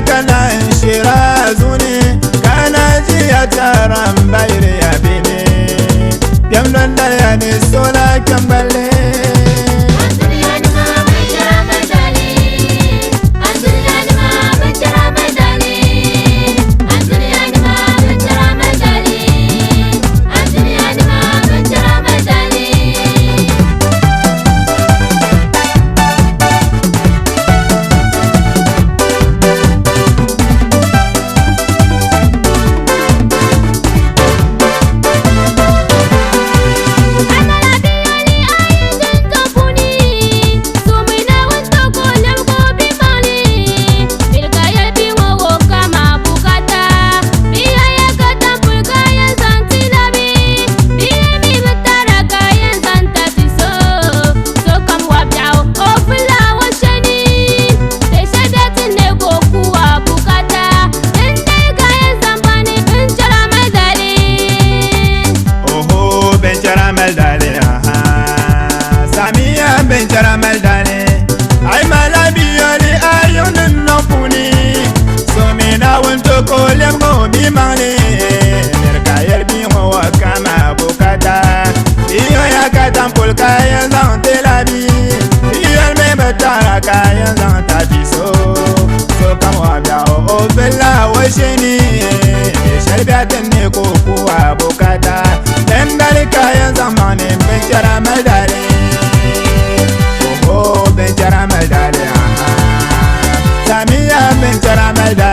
kana shirazuni kana jiya taran bayri abine yam nan da ya ne sola kambale Caramel dale ay malabi yoli ayun nopuni so me na wonto ko lemgo bi mane merka yer bi ho kama bukata iyo ya katam pol kaya zan telabi iyo me betara kaya zan tabiso so kama bia o bella wo sheni shelbia tenne ko kuwa bukata endali kaya zan mane be caramel dale Ben caramel dale, Samia ben caramel dale.